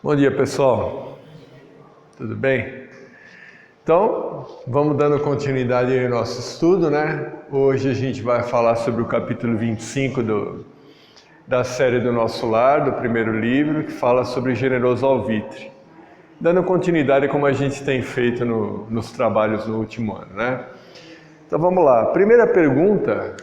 Bom dia, pessoal. Tudo bem? Então, vamos dando continuidade aí ao nosso estudo, né? Hoje a gente vai falar sobre o capítulo 25 da série do Nosso Lar, do primeiro livro, que fala sobre generoso alvitre. Dando continuidade como a gente tem feito nos trabalhos no último ano, né? Então vamos lá. A primeira pergunta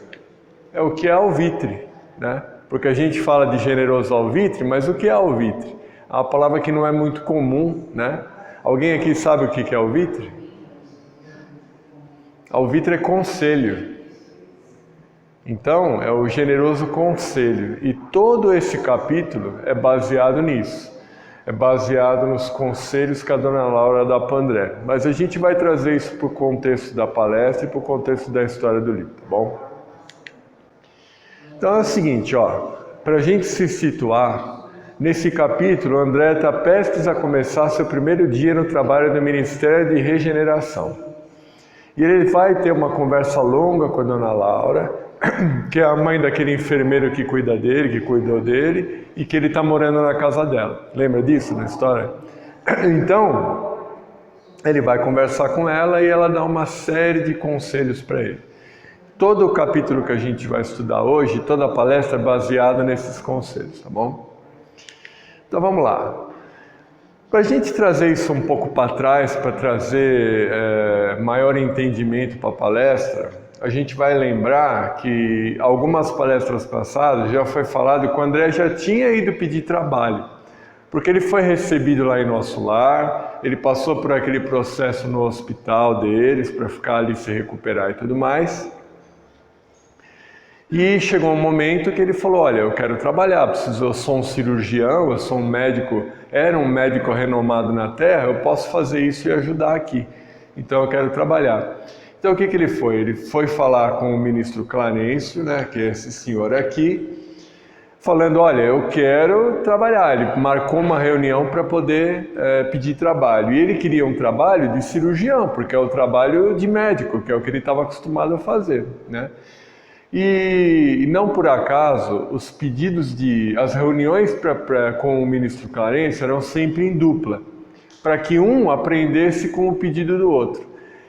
é o que é alvitre, né? Porque a gente fala de generoso alvitre, mas o que é alvitre? É uma palavra que não é muito comum, né? Alguém aqui sabe o que é alvitre? Alvitre é conselho. Então, é o generoso conselho. E todo esse capítulo é baseado nisso. É baseado nos conselhos que a dona Laura dá para André. Mas a gente vai trazer isso para o contexto da palestra e para o contexto da história do livro, tá bom? Então é o seguinte, para a gente se situar, nesse capítulo, André está prestes a começar seu primeiro dia no trabalho do Ministério de Regeneração. E ele vai ter uma conversa longa com a dona Laura, que é a mãe daquele enfermeiro que cuida dele, que cuidou dele, e que ele está morando na casa dela. Lembra disso na história? Então, ele vai conversar com ela e ela dá uma série de conselhos para ele. Todo o capítulo que a gente vai estudar hoje, toda a palestra é baseada nesses conselhos, tá bom? Então vamos lá. Para a gente trazer isso um pouco para trás, para trazer maior entendimento para a palestra, a gente vai lembrar que algumas palestras passadas já foi falado que o André já tinha ido pedir trabalho, porque ele foi recebido lá em Nosso Lar, ele passou por aquele processo no hospital deles, para ficar ali se recuperar e tudo mais. E chegou um momento que ele falou, olha, eu quero trabalhar, eu sou um cirurgião, eu sou um médico, era um médico renomado na Terra, eu posso fazer isso e ajudar aqui. Então eu quero trabalhar. Então o que ele foi? Ele foi falar com o ministro Clarencio, né, que é esse senhor aqui, falando, olha, eu quero trabalhar. Ele marcou uma reunião para poder pedir trabalho. E ele queria um trabalho de cirurgião, porque é o trabalho de médico, que é o que ele estava acostumado a fazer, né? E não por acaso, os pedidos as reuniões com o ministro Clarencio eram sempre em dupla, para que um aprendesse com o pedido do outro.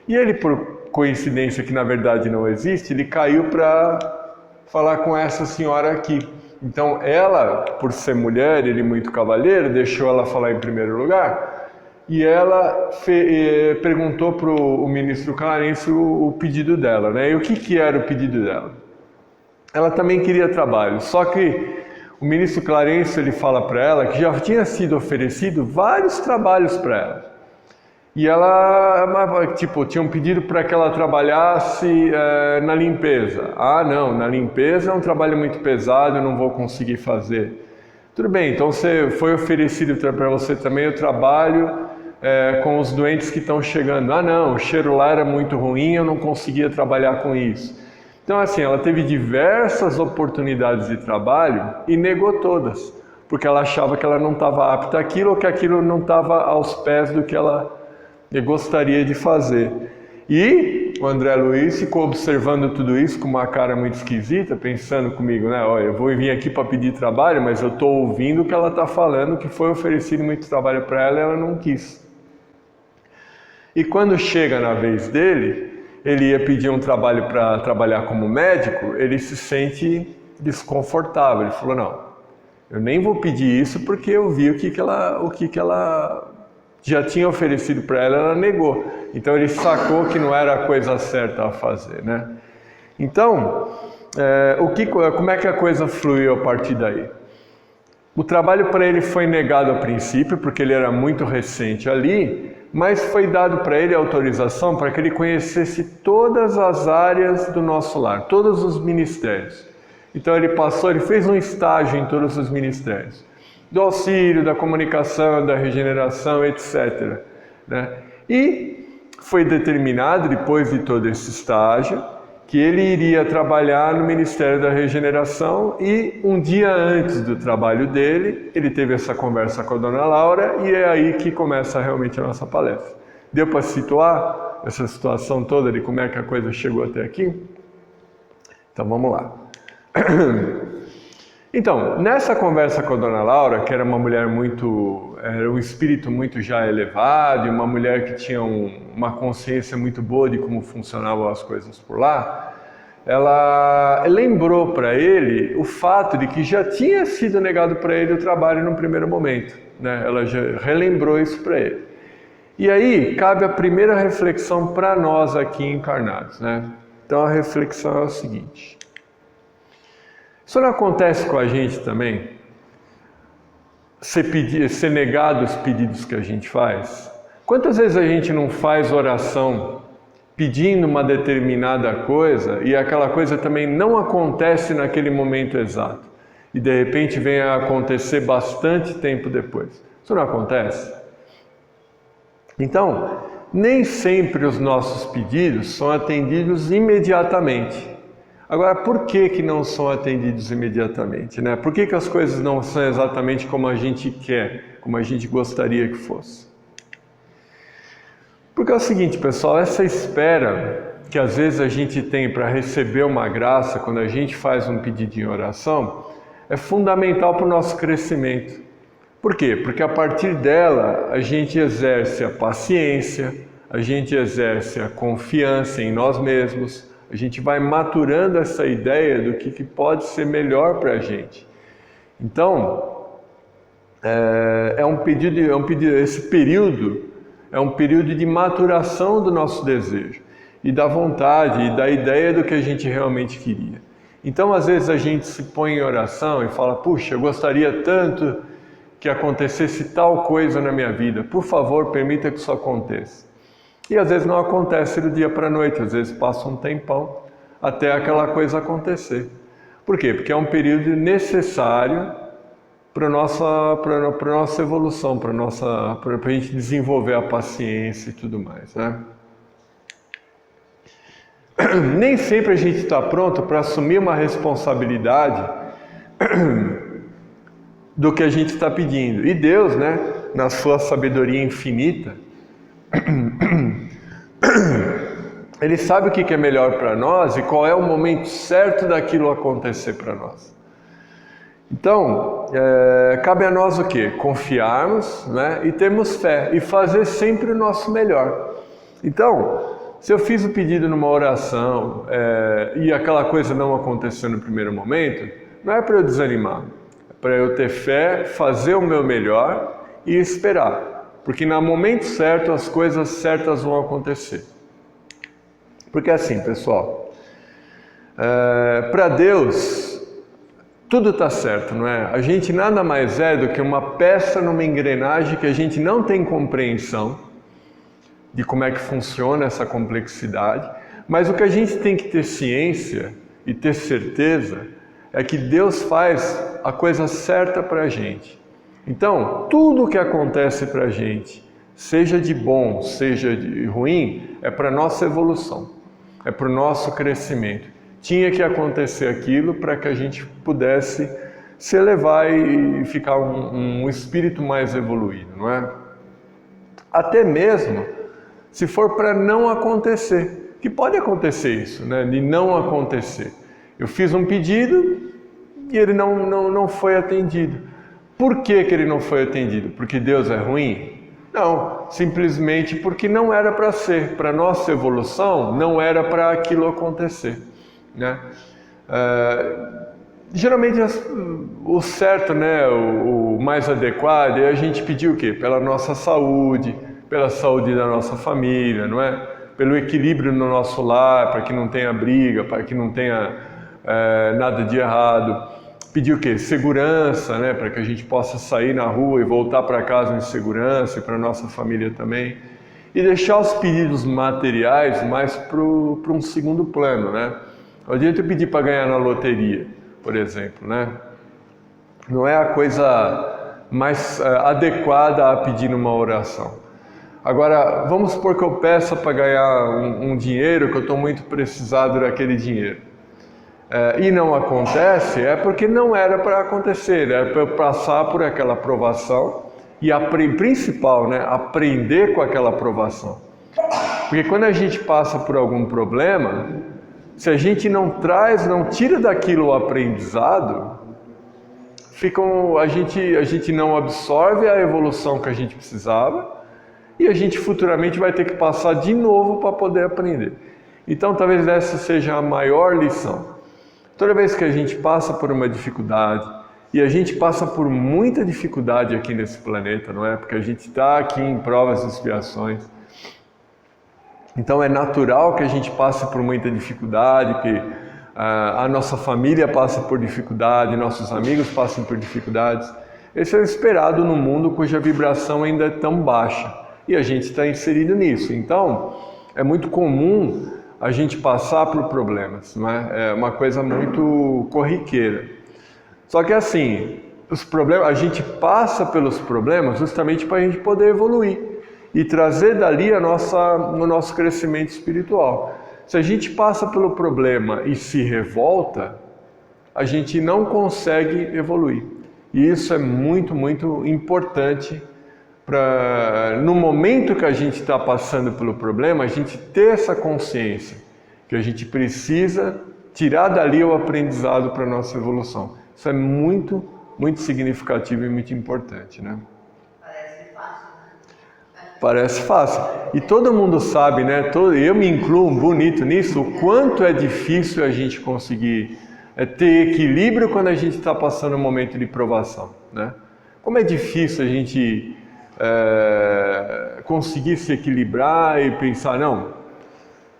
E ele, por coincidência que na verdade não existe, ele caiu para falar com essa senhora aqui. Então ela, por ser mulher, ele muito cavalheiro, deixou ela falar em primeiro lugar, e ela perguntou para o ministro Clarencio o pedido dela, né? E o que era o pedido dela? Ela também queria trabalho, só que o ministro Clarencio ele fala para ela que já tinha sido oferecido vários trabalhos para ela. E ela, tinha um pedido para que ela trabalhasse na limpeza. Ah, não, na limpeza é um trabalho muito pesado, eu não vou conseguir fazer. Tudo bem, então foi oferecido para você também o trabalho com os doentes que estão chegando. Ah, não, o cheiro lá era muito ruim, eu não conseguia trabalhar com isso. Então, assim, ela teve diversas oportunidades de trabalho e negou todas, porque ela achava que ela não estava apta àquilo ou que aquilo não estava aos pés do que ela gostaria de fazer. E o André Luiz ficou observando tudo isso com uma cara muito esquisita, pensando comigo, né? Olha, eu vou vir aqui para pedir trabalho, mas eu estou ouvindo o que ela está falando, que foi oferecido muito trabalho para ela e ela não quis. E quando chega na vez dele, ele ia pedir um trabalho para trabalhar como médico, ele se sente desconfortável. Ele falou, não, eu nem vou pedir isso porque eu vi o que ela já tinha oferecido para ela negou. Então ele sacou que não era a coisa certa a fazer, né? Então, como é que a coisa fluiu a partir daí? O trabalho para ele foi negado a princípio, porque ele era muito recente ali, mas foi dado para ele a autorização para que ele conhecesse todas as áreas do Nosso Lar, todos os ministérios. Então ele fez um estágio em todos os ministérios, do auxílio, da comunicação, da regeneração, etc., né? E foi determinado, depois de todo esse estágio, que ele iria trabalhar no Ministério da Regeneração e um dia antes do trabalho dele, ele teve essa conversa com a dona Laura e é aí que começa realmente a nossa palestra. Deu para situar essa situação toda de como é que a coisa chegou até aqui? Então vamos lá. Então, nessa conversa com a dona Laura, que era uma mulher muito era um espírito muito já elevado e uma mulher que tinha uma consciência muito boa de como funcionavam as coisas por lá, ela lembrou para ele o fato de que já tinha sido negado para ele o trabalho no primeiro momento, né? Ela já relembrou isso para ele. E aí cabe a primeira reflexão para nós aqui encarnados, né? Então a reflexão é o seguinte: isso não acontece com a gente também? Ser negado os pedidos que a gente faz? Quantas vezes a gente não faz oração pedindo uma determinada coisa e aquela coisa também não acontece naquele momento exato e de repente vem a acontecer bastante tempo depois? Isso não acontece? Então, nem sempre os nossos pedidos são atendidos imediatamente. Agora, por que não são atendidos imediatamente, né? Por que as coisas não são exatamente como a gente quer, como a gente gostaria que fosse? Porque é o seguinte, pessoal, essa espera que às vezes a gente tem para receber uma graça, quando a gente faz um pedido em oração, é fundamental para o nosso crescimento. Por quê? Porque a partir dela a gente exerce a paciência, a gente exerce a confiança em nós mesmos, a gente vai maturando essa ideia do que pode ser melhor para a gente. Então, esse período é um período de maturação do nosso desejo e da vontade e da ideia do que a gente realmente queria. Então, às vezes a gente se põe em oração e fala: puxa, eu gostaria tanto que acontecesse tal coisa na minha vida, por favor, permita que isso aconteça. E às vezes não acontece do dia para a noite, às vezes passa um tempão até aquela coisa acontecer. Por quê? Porque é um período necessário para a nossa evolução, para a gente desenvolver a paciência e tudo mais, né? Nem sempre a gente está pronto para assumir uma responsabilidade do que a gente está pedindo. E Deus, né, na sua sabedoria infinita, Ele sabe o que é melhor para nós e qual é o momento certo daquilo acontecer para nós. Então, cabe a nós o quê? Confiarmos, né, e termos fé e fazer sempre o nosso melhor. Então, se eu fiz o pedido numa oração e aquela coisa não aconteceu no primeiro momento, não é para eu desanimar, é para eu ter fé, fazer o meu melhor e esperar. Porque no momento certo as coisas certas vão acontecer. Porque assim, pessoal, para Deus tudo está certo, não é? A gente nada mais é do que uma peça numa engrenagem que a gente não tem compreensão de como é que funciona essa complexidade, mas o que a gente tem que ter ciência e ter certeza é que Deus faz a coisa certa para a gente. Então, tudo o que acontece para a gente, seja de bom, seja de ruim, é para a nossa evolução, é para o nosso crescimento. Tinha que acontecer aquilo para que a gente pudesse se elevar e ficar um espírito mais evoluído, não é? Até mesmo se for para não acontecer, que pode acontecer isso, né? De não acontecer. Eu fiz um pedido e ele não foi atendido. Por que ele não foi atendido? Porque Deus é ruim? Não, simplesmente porque não era para ser. Para a nossa evolução, não era para aquilo acontecer, né? Geralmente o certo, né, o mais adequado é a gente pedir o quê? Pela nossa saúde, pela saúde da nossa família, não é? Pelo equilíbrio no nosso lar, para que não tenha briga, para que não tenha nada de errado. Pedir o quê? Segurança, né? Para que a gente possa sair na rua e voltar para casa em segurança e para a nossa família também. E deixar os pedidos materiais mais para um segundo plano, né? Não adianta eu pedir para ganhar na loteria, por exemplo, né? Não é a coisa mais adequada a pedir numa oração. Agora, vamos supor que eu peça para ganhar um dinheiro, que eu estou muito precisado daquele dinheiro. E não acontece, é porque não era para acontecer, era para eu passar por aquela provação e, principal, né, aprender com aquela provação. Porque quando a gente passa por algum problema, se a gente não tira daquilo o aprendizado, a gente não absorve a evolução que a gente precisava e a gente futuramente vai ter que passar de novo para poder aprender. Então talvez essa seja a maior lição. Toda vez que a gente passa por uma dificuldade, e a gente passa por muita dificuldade aqui nesse planeta, não é? Porque a gente está aqui em provas e expiações. Então é natural que a gente passe por muita dificuldade, que a nossa família passe por dificuldade, nossos amigos passem por dificuldades. Esse é o esperado num mundo cuja vibração ainda é tão baixa. E a gente está inserido nisso. Então, é muito comum a gente passar por problemas, não é? É uma coisa muito corriqueira. Só que assim, os problemas, a gente passa pelos problemas justamente para a gente poder evoluir e trazer dali o nosso crescimento espiritual. Se a gente passa pelo problema e se revolta, a gente não consegue evoluir. E isso é muito, muito importante para, no momento que a gente está passando pelo problema, a gente ter essa consciência que a gente precisa tirar dali o aprendizado para a nossa evolução. Isso é muito, muito significativo e muito importante, né? Parece fácil, né? Parece fácil. E todo mundo sabe, né? Eu me incluo bonito nisso, o quanto é difícil a gente conseguir ter equilíbrio quando a gente está passando um momento de provação, né? Como é difícil a gente conseguir se equilibrar e pensar, não,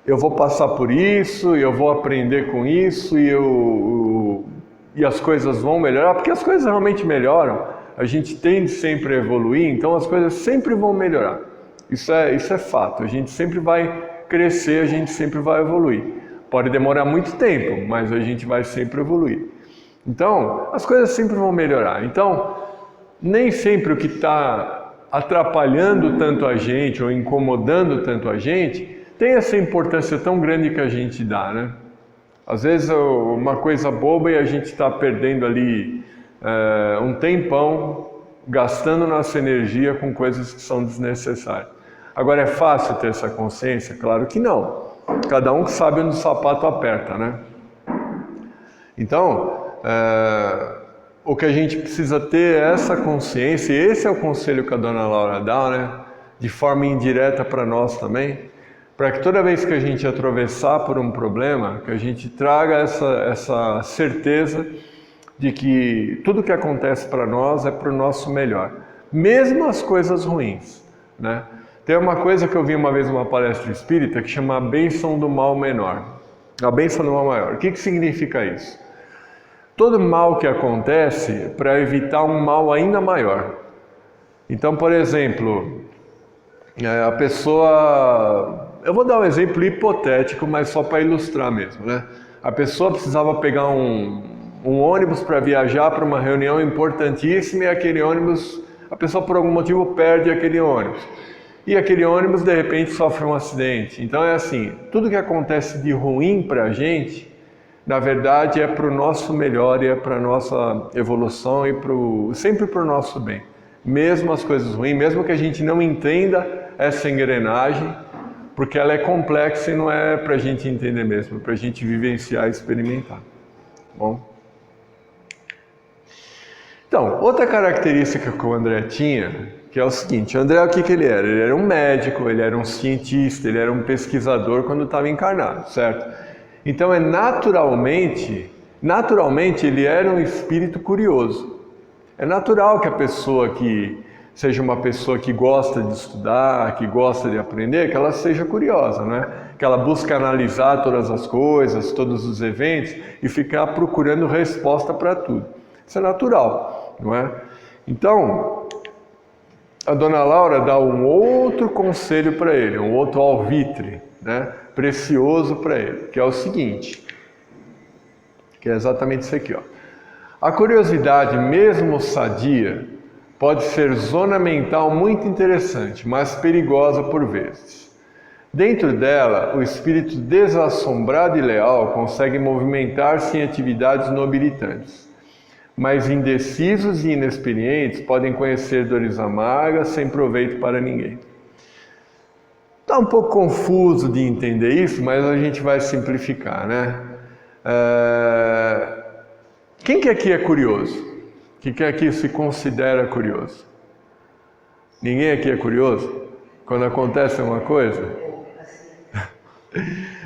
eu vou passar por isso, eu vou aprender com isso e as coisas vão melhorar, porque as coisas realmente melhoram, a gente tende sempre a evoluir, então as coisas sempre vão melhorar. Isso é fato, a gente sempre vai crescer, a gente sempre vai evoluir. Pode demorar muito tempo, mas a gente vai sempre evoluir. Então, as coisas sempre vão melhorar. Então, nem sempre o que está atrapalhando tanto a gente ou incomodando tanto a gente tem essa importância tão grande que a gente dá, né? Às vezes uma coisa boba e a gente está perdendo ali um tempão gastando nossa energia com coisas que são desnecessárias. Agora, é fácil ter essa consciência? Claro que não. Cada um que sabe onde o sapato aperta, né? Então, o que a gente precisa ter é essa consciência, e esse é o conselho que a Dona Laura dá, né? De forma indireta para nós também, para que toda vez que a gente atravessar por um problema, que a gente traga essa certeza de que tudo que acontece para nós é para o nosso melhor, mesmo as coisas ruins, né? Tem uma coisa que eu vi uma vez numa palestra espírita que chama a bênção do mal menor, a bênção do mal maior. O que significa isso? Todo mal que acontece para evitar um mal ainda maior. Então, por exemplo, a pessoa... Eu vou dar um exemplo hipotético, mas só para ilustrar mesmo, né? A pessoa precisava pegar um ônibus para viajar para uma reunião importantíssima e aquele ônibus, a pessoa por algum motivo perde aquele ônibus. E aquele ônibus de repente sofre um acidente. Então é assim, tudo que acontece de ruim para a gente, na verdade é para o nosso melhor e é para a nossa evolução e sempre para o nosso bem. Mesmo as coisas ruins, mesmo que a gente não entenda essa engrenagem, porque ela é complexa e não é para a gente entender mesmo, é para a gente vivenciar e experimentar. Bom? Então, outra característica que o André tinha, que é o seguinte, o André, o que ele era? Ele era um médico, ele era um cientista, ele era um pesquisador quando estava encarnado, certo? Então, naturalmente ele era um espírito curioso. É natural que a pessoa que seja uma pessoa que gosta de estudar, que gosta de aprender, que ela seja curiosa, né? Que ela busque analisar todas as coisas, todos os eventos e ficar procurando resposta para tudo. Isso é natural, não é? Então, a Dona Laura dá um outro conselho para ele, um outro alvitre, né? Precioso para ele, que é o seguinte, que é exatamente isso aqui, ó. A curiosidade, mesmo sadia, pode ser zona mental muito interessante, mas perigosa por vezes. Dentro dela, o espírito desassombrado e leal consegue movimentar-se em atividades nobilitantes, mas indecisos e inexperientes podem conhecer dores amargas sem proveito para ninguém. Está um pouco confuso de entender isso, mas a gente vai simplificar, né? Quem que aqui é curioso? que aqui se considera curioso? Ninguém aqui é curioso? Quando acontece uma coisa?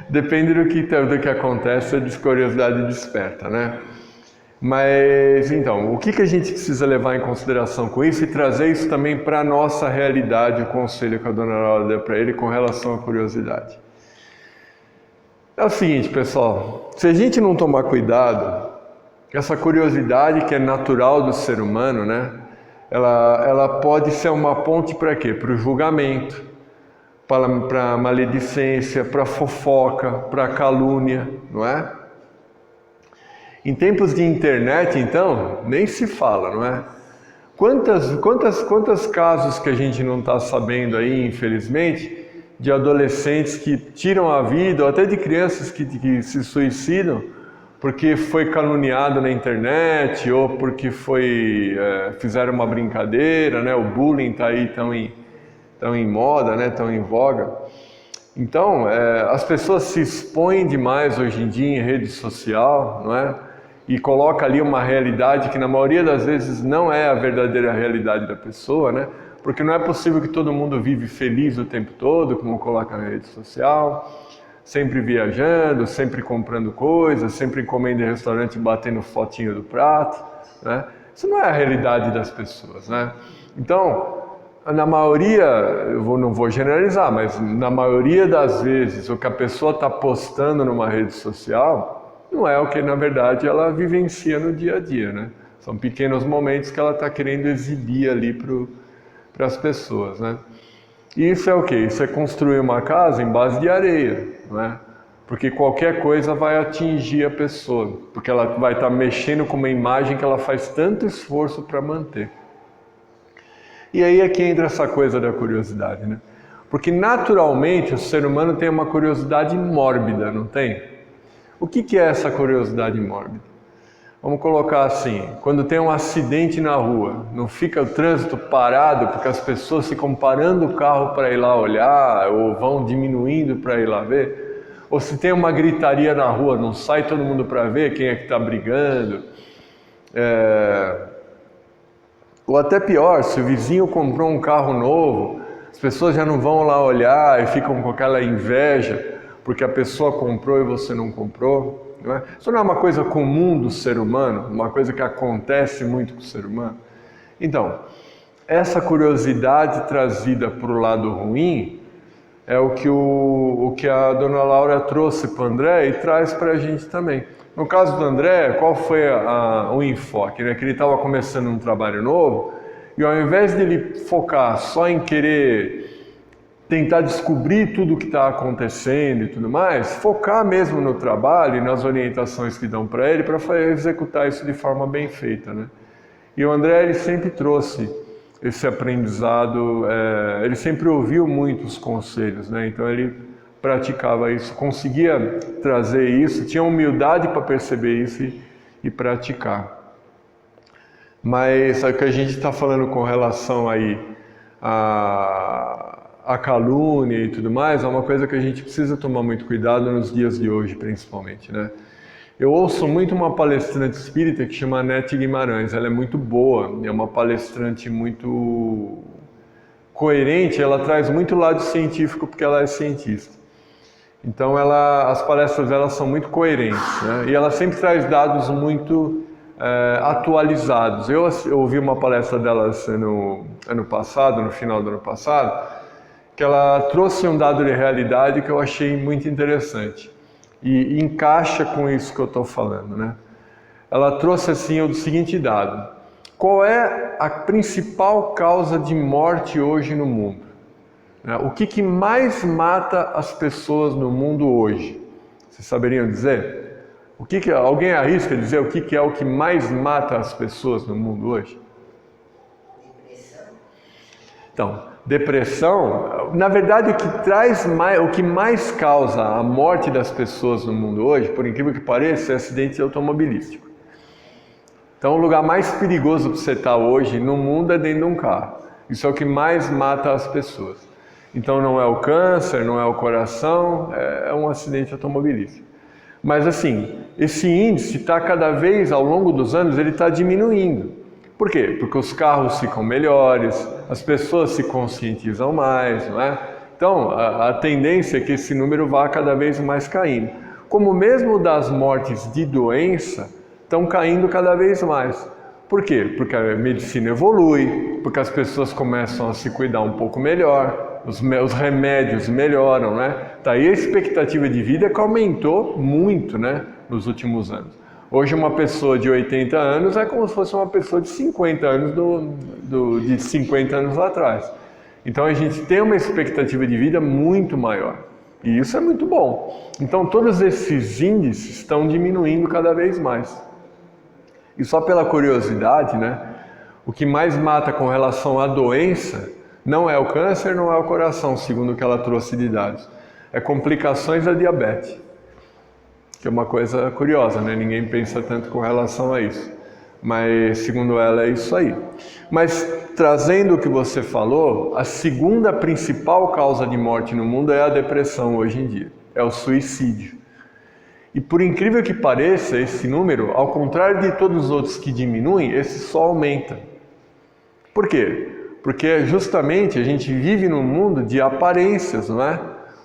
Depende do que acontece, a curiosidade desperta, né? Mas, então, o que a gente precisa levar em consideração com isso e trazer isso também para a nossa realidade, o conselho que a Dona Laura deu para ele com relação à curiosidade? É o seguinte, pessoal, se a gente não tomar cuidado, essa curiosidade que é natural do ser humano, né? Ela pode ser uma ponte para quê? Para o julgamento, para a maledicência, para a fofoca, para a calúnia, não é? Em tempos de internet, então, nem se fala, não é? Quantos casos que a gente não está sabendo aí, infelizmente, de adolescentes que tiram a vida, ou até de crianças que se suicidam porque foi caluniado na internet, ou porque fizeram uma brincadeira, né? O bullying está aí tão em moda, né? Tão em voga. Então, as pessoas se expõem demais hoje em dia em rede social, não é? E coloca ali uma realidade que na maioria das vezes não é a verdadeira realidade da pessoa, né? Porque não é possível que todo mundo vive feliz o tempo todo, como coloca na rede social, sempre viajando, sempre comprando coisas, sempre comendo em restaurante e batendo fotinho do prato, né? Isso não é a realidade das pessoas, né? Então, na maioria, não vou generalizar, mas na maioria das vezes o que a pessoa está postando numa rede social não é o que na verdade ela vivencia no dia a dia, né? São pequenos momentos que ela está querendo exibir ali para as pessoas, né? E isso é o quê? Isso é construir uma casa em base de areia, não é? Porque qualquer coisa vai atingir a pessoa, porque ela vai estar mexendo com uma imagem que ela faz tanto esforço para manter. E aí é que entra essa coisa da curiosidade, né? Porque naturalmente o ser humano tem uma curiosidade mórbida, não tem? O que é essa curiosidade mórbida? Vamos colocar assim, quando tem um acidente na rua, não fica o trânsito parado porque as pessoas ficam parando o carro para ir lá olhar, ou vão diminuindo para ir lá ver? Ou se tem uma gritaria na rua, não sai todo mundo para ver quem é que está brigando? Ou até pior, se o vizinho comprou um carro novo, as pessoas já não vão lá olhar e ficam com aquela inveja porque a pessoa comprou e você não comprou, não é? Isso não é uma coisa comum do ser humano, uma coisa que acontece muito com o ser humano? Então, essa curiosidade trazida para o lado ruim é o que a Dona Laura trouxe para o André e traz para a gente também. No caso do André, qual foi o enfoque? Né? Que ele estava começando um trabalho novo e ao invés de ele focar só em querer tentar descobrir tudo o que está acontecendo e tudo mais, focar mesmo no trabalho e nas orientações que dão para ele, para executar isso de forma bem feita, né? E o André, ele sempre trouxe esse aprendizado, ele sempre ouviu muitos conselhos, né? Então ele praticava isso, conseguia trazer isso, tinha humildade para perceber isso e praticar. Mas o que a gente está falando com relação aí a calúnia e tudo mais, é uma coisa que a gente precisa tomar muito cuidado nos dias de hoje, principalmente, né? Eu ouço muito uma palestrante espírita que chama Nete Guimarães, ela é muito boa, é uma palestrante muito coerente, ela traz muito lado científico porque ela é cientista. Então as palestras dela são muito coerentes, né? E ela sempre traz dados muito atualizados. Eu ouvi uma palestra dela ano passado, no final do ano passado, que ela trouxe um dado de realidade que eu achei muito interessante e encaixa com isso que eu estou falando, né? Ela trouxe assim o seguinte dado: qual é a principal causa de morte hoje no mundo? O que mais mata as pessoas no mundo hoje? Vocês saberiam dizer? Alguém arrisca dizer o que é o que mais mata as pessoas no mundo hoje? Depressão. Então, depressão, na verdade o que mais causa a morte das pessoas no mundo hoje, por incrível que pareça, é acidente automobilístico. Então o lugar mais perigoso para você estar hoje no mundo é dentro de um carro. Isso é o que mais mata as pessoas. Então não é o câncer, não é o coração, é um acidente automobilístico. Mas assim, esse índice está cada vez, ao longo dos anos, ele está diminuindo. Por quê? Porque os carros ficam melhores, as pessoas se conscientizam mais, não é? Então, a tendência é que esse número vá cada vez mais caindo. Como mesmo das mortes de doença, estão caindo cada vez mais. Por quê? Porque a medicina evolui, porque as pessoas começam a se cuidar um pouco melhor, os remédios melhoram, né? Tá aí a expectativa de vida que aumentou muito, né, nos últimos anos. Hoje uma pessoa de 80 anos é como se fosse uma pessoa de 50 anos de 50 anos atrás. Então a gente tem uma expectativa de vida muito maior. E isso é muito bom. Então todos esses índices estão diminuindo cada vez mais. E só pela curiosidade, né? O que mais mata com relação à doença não é o câncer, não é o coração, segundo o que ela trouxe de dados. É complicações da diabetes. Que é uma coisa curiosa, né? Ninguém pensa tanto com relação a isso. Mas, segundo ela, é isso aí. Mas, trazendo o que você falou, a segunda principal causa de morte no mundo é a depressão hoje em dia. É o suicídio. E por incrível que pareça, esse número, ao contrário de todos os outros que diminuem, esse só aumenta. Por quê? Porque justamente a gente vive num mundo de aparências, não é?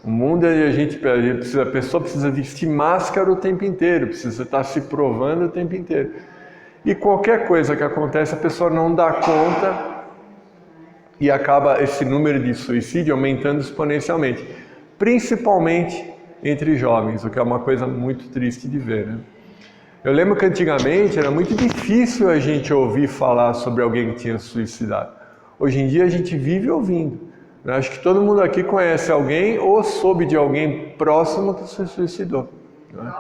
Um mundo onde a pessoa precisa vestir máscara o tempo inteiro, precisa estar se provando o tempo inteiro. E qualquer coisa que acontece, a pessoa não dá conta e acaba esse número de suicídio aumentando exponencialmente, principalmente entre jovens, o que é uma coisa muito triste de ver, né? Eu lembro que antigamente era muito difícil a gente ouvir falar sobre alguém que tinha suicidado. Hoje em dia a gente vive ouvindo. Eu acho que todo mundo aqui conhece alguém ou soube de alguém próximo que se suicidou. Né?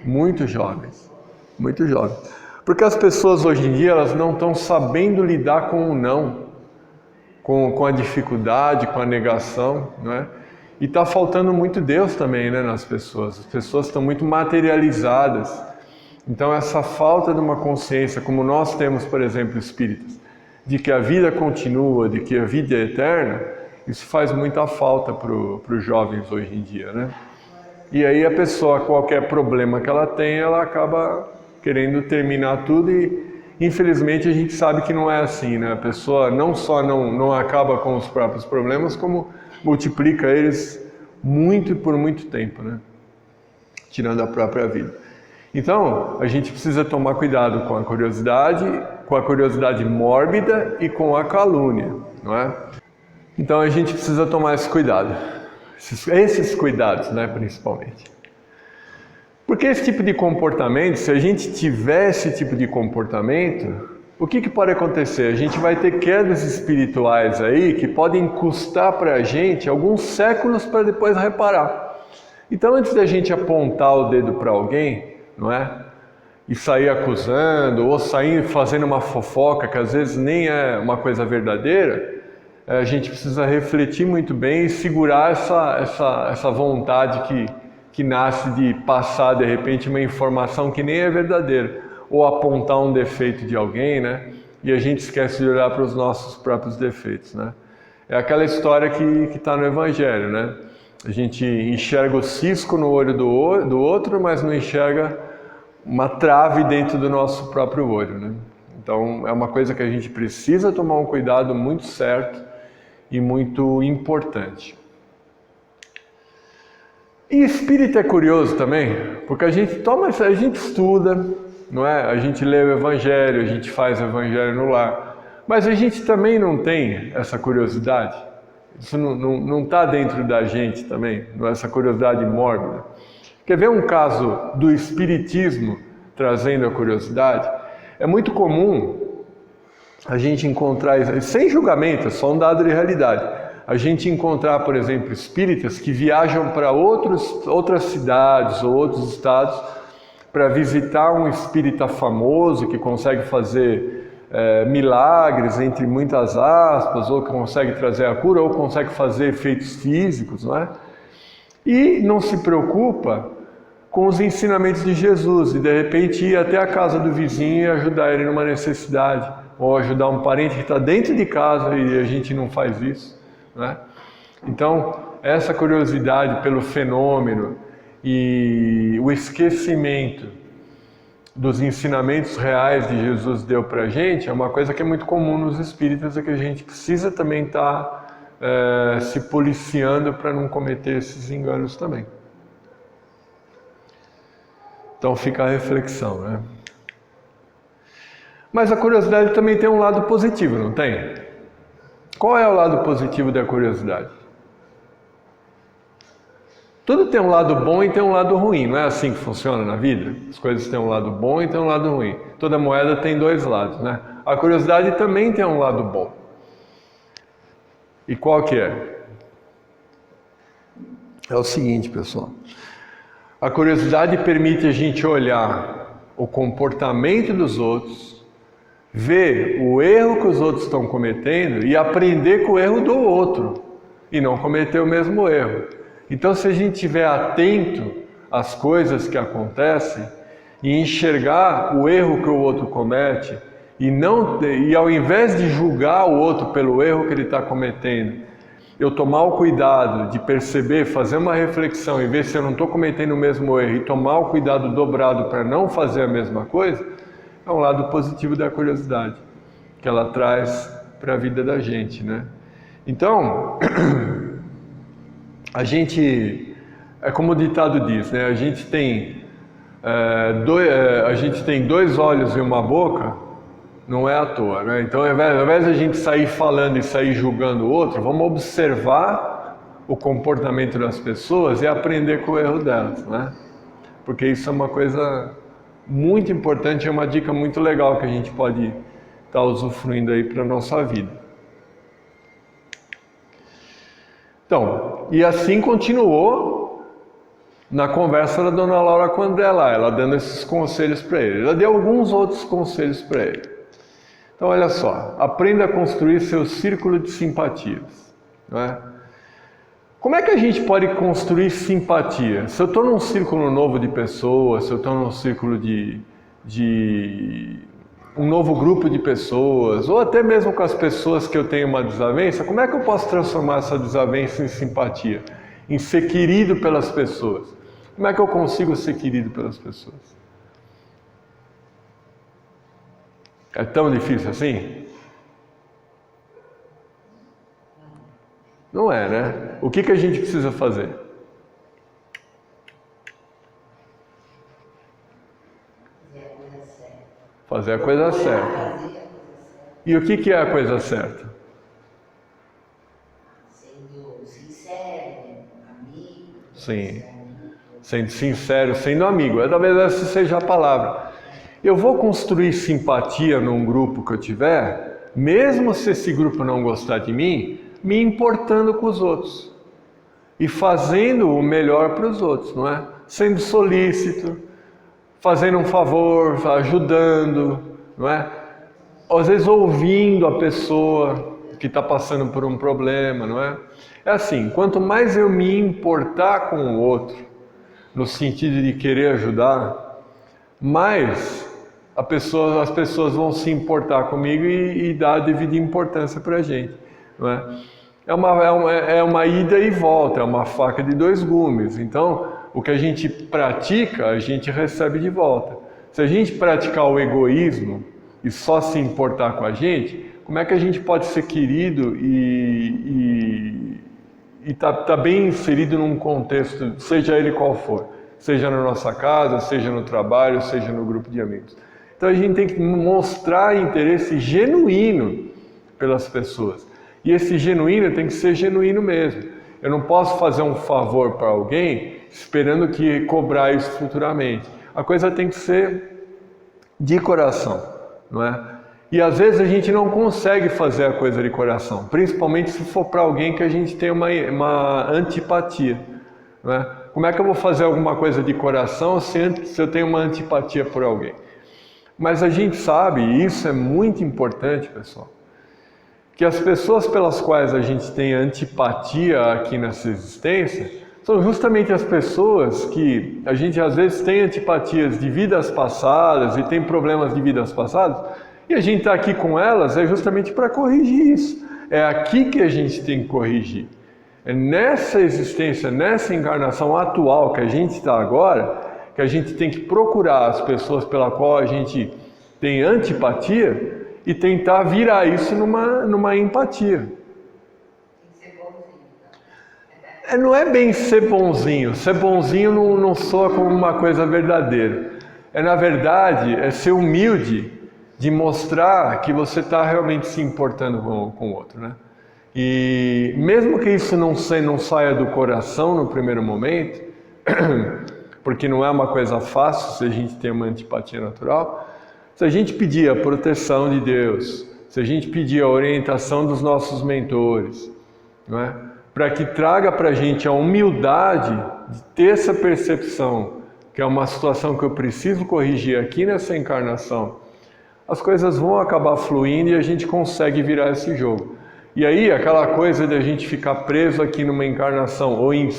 Muito jovens. Muito jovens. Porque as pessoas hoje em dia elas não estão sabendo lidar com o não, com a dificuldade, com a negação, não é? E está faltando muito Deus também, né, nas pessoas. As pessoas estão muito materializadas. Então essa falta de uma consciência, como nós temos, por exemplo, espíritas, de que a vida continua, de que a vida é eterna, isso faz muita falta para os jovens hoje em dia, né? E aí a pessoa, qualquer problema que ela tem, ela acaba querendo terminar tudo e infelizmente a gente sabe que não é assim, né? A pessoa não só não acaba com os próprios problemas, como multiplica eles muito e por muito tempo, né? Tirando a própria vida. Então, a gente precisa tomar cuidado com a curiosidade mórbida e com a calúnia, não é? Então a gente precisa tomar esse cuidado, esses cuidados, né, principalmente. Porque esse tipo de comportamento, se a gente tiver esse tipo de comportamento, o que pode acontecer? A gente vai ter quedas espirituais aí que podem custar para a gente alguns séculos para depois reparar. Então, antes da gente apontar o dedo para alguém, não é? E sair acusando, ou sair fazendo uma fofoca que às vezes nem é uma coisa verdadeira, a gente precisa refletir muito bem e segurar essa vontade que nasce de passar de repente uma informação que nem é verdadeira, ou apontar um defeito de alguém, né? E a gente esquece de olhar para os nossos próprios defeitos, né? É aquela história que está no Evangelho, né? A gente enxerga o cisco no olho do outro, mas não enxerga uma trave dentro do nosso próprio olho, né? Então é uma coisa que a gente precisa tomar um cuidado muito certo e muito importante. E espírito é curioso também, porque a gente estuda, não é? A gente lê o Evangelho, a gente faz o Evangelho no lar, mas a gente também não tem essa curiosidade. Isso não está dentro da gente também, essa curiosidade mórbida. Quer ver um caso do espiritismo trazendo a curiosidade? É muito comum a gente encontrar, sem julgamento, é só um dado de realidade, a gente encontrar, por exemplo, espíritas que viajam para outras cidades ou outros estados para visitar um espírita famoso que consegue fazer milagres, entre muitas aspas, ou que consegue trazer a cura, ou consegue fazer efeitos físicos, não é? E não se preocupa com os ensinamentos de Jesus, e de repente ir até a casa do vizinho e ajudar ele numa necessidade, ou ajudar um parente que está dentro de casa e a gente não faz isso, né? Então, essa curiosidade pelo fenômeno e o esquecimento dos ensinamentos reais de Jesus deu para a gente, é uma coisa que é muito comum nos espíritas, é que a gente precisa também estar se policiando para não cometer esses enganos também. Então fica a reflexão, né? Mas a curiosidade também tem um lado positivo, não tem? Qual é o lado positivo da curiosidade? Tudo tem um lado bom e tem um lado ruim, não é assim que funciona na vida? As coisas têm um lado bom e tem um lado ruim. Toda moeda tem dois lados, né? A curiosidade também tem um lado bom. E qual que é? É o seguinte, pessoal. A curiosidade permite a gente olhar o comportamento dos outros, ver o erro que os outros estão cometendo e aprender com o erro do outro e não cometer o mesmo erro. Então, se a gente estiver atento às coisas que acontecem e enxergar o erro que o outro comete e ao invés de julgar o outro pelo erro que ele está cometendo, eu tomar o cuidado de perceber, fazer uma reflexão e ver se eu não estou cometendo o mesmo erro e tomar o cuidado dobrado para não fazer a mesma coisa, é um lado positivo da curiosidade que ela traz para a vida da gente, né? Então, a gente, é como o ditado diz, né? A gente tem dois olhos e uma boca, não é à toa, né? Então, ao invés de a gente sair falando e sair julgando o outro, vamos observar o comportamento das pessoas e aprender com o erro delas, né? Porque isso é uma coisa muito importante, é uma dica muito legal que a gente pode estar usufruindo aí para a nossa vida. Então, e assim continuou na conversa da Dona Laura com o André lá, ela dando esses conselhos para ele. Ela deu alguns outros conselhos para ele. Então, olha só, aprenda a construir seu círculo de simpatias, não é? Como é que a gente pode construir simpatia? Se eu estou num círculo novo de pessoas, se eu estou num círculo de um novo grupo de pessoas, ou até mesmo com as pessoas que eu tenho uma desavença, como é que eu posso transformar essa desavença em simpatia? Em ser querido pelas pessoas? Como é que eu consigo ser querido pelas pessoas? É tão difícil assim? Não é, né? O que a gente precisa fazer? Fazer a coisa certa. E o que é a coisa certa? Sendo sincero, amigo. Sim. Sendo sincero, sendo amigo. Talvez essa seja a palavra. Eu vou construir simpatia num grupo que eu tiver, mesmo se esse grupo não gostar de mim, me importando com os outros. E fazendo o melhor para os outros, não é? Sendo solícito, fazendo um favor, ajudando, não é? Às vezes ouvindo a pessoa que está passando por um problema, não é? É assim, quanto mais eu me importar com o outro, no sentido de querer ajudar, mais as pessoas vão se importar comigo e dar a devida importância para a gente, não é? É uma ida e volta, é uma faca de dois gumes. Então, o que a gente pratica, a gente recebe de volta. Se a gente praticar o egoísmo e só se importar com a gente, como é que a gente pode ser querido e tá bem inserido num contexto, seja ele qual for, seja na nossa casa, seja no trabalho, seja no grupo de amigos. Então a gente tem que mostrar interesse genuíno pelas pessoas. E esse genuíno tem que ser genuíno mesmo. Eu não posso fazer um favor para alguém esperando que cobrar isso futuramente. A coisa tem que ser de coração, não é? E às vezes a gente não consegue fazer a coisa de coração, principalmente se for para alguém que a gente tem uma antipatia, não é? Como é que eu vou fazer alguma coisa de coração se eu tenho uma antipatia por alguém? Mas a gente sabe, e isso é muito importante, pessoal, que as pessoas pelas quais a gente tem antipatia aqui nessa existência são justamente as pessoas que a gente às vezes tem antipatias de vidas passadas e tem problemas de vidas passadas, e a gente está aqui com elas justamente para corrigir isso. É aqui que a gente tem que corrigir. É nessa existência, nessa encarnação atual que a gente está agora, que a gente tem que procurar as pessoas pela qual a gente tem antipatia e tentar virar isso numa empatia. Tem que ser bonzinho, então. Não é bem ser bonzinho. Ser bonzinho não soa como uma coisa verdadeira. Na verdade, é ser humilde de mostrar que você está realmente se importando com o outro, né? E mesmo que isso não saia do coração no primeiro momento, porque não é uma coisa fácil se a gente tem uma antipatia natural, se a gente pedir a proteção de Deus, se a gente pedir a orientação dos nossos mentores, não é? Para que traga para a gente a humildade de ter essa percepção que é uma situação que eu preciso corrigir aqui nessa encarnação, as coisas vão acabar fluindo e a gente consegue virar esse jogo. E aí, aquela coisa de a gente ficar preso aqui numa encarnação, ou em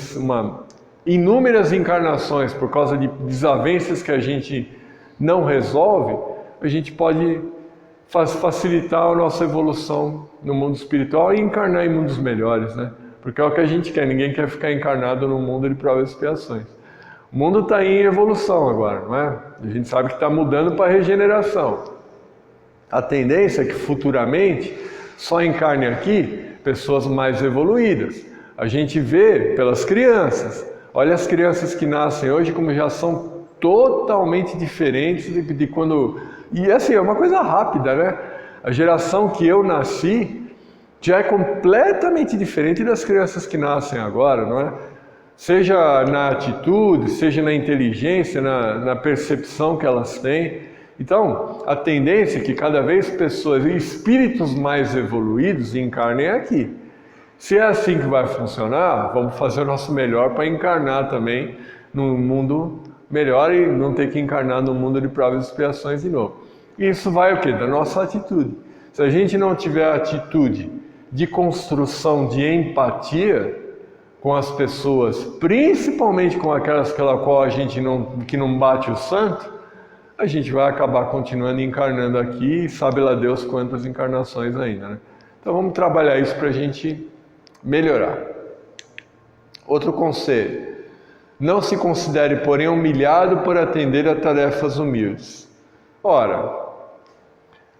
inúmeras encarnações, por causa de desavenças que a gente não resolve, a gente pode facilitar a nossa evolução no mundo espiritual e encarnar em mundos melhores, né? Porque é o que a gente quer, ninguém quer ficar encarnado num mundo de provas e expiações. O mundo está em evolução agora, não é? A gente sabe que está mudando para regeneração. A tendência é que futuramente só encarne aqui pessoas mais evoluídas. A gente vê pelas crianças. Olha as crianças que nascem hoje como já são totalmente diferentes de quando... E assim, é uma coisa rápida, né? A geração que eu nasci já é completamente diferente das crianças que nascem agora, não é? Seja na atitude, seja na inteligência, na percepção que elas têm. Então, a tendência é que cada vez pessoas e espíritos mais evoluídos encarnem aqui. Se é assim que vai funcionar, vamos fazer o nosso melhor para encarnar também num mundo melhor e não ter que encarnar no mundo de provas e expiações de novo. Isso vai o quê? Da nossa atitude. Se a gente não tiver a atitude de construção de empatia com as pessoas, principalmente com aquelas pela qual a gente que não bate o santo, a gente vai acabar continuando encarnando aqui e sabe lá Deus quantas encarnações ainda, né? Então vamos trabalhar isso para a gente melhorar. Outro conselho: não se considere, porém, humilhado por atender a tarefas humildes. Ora,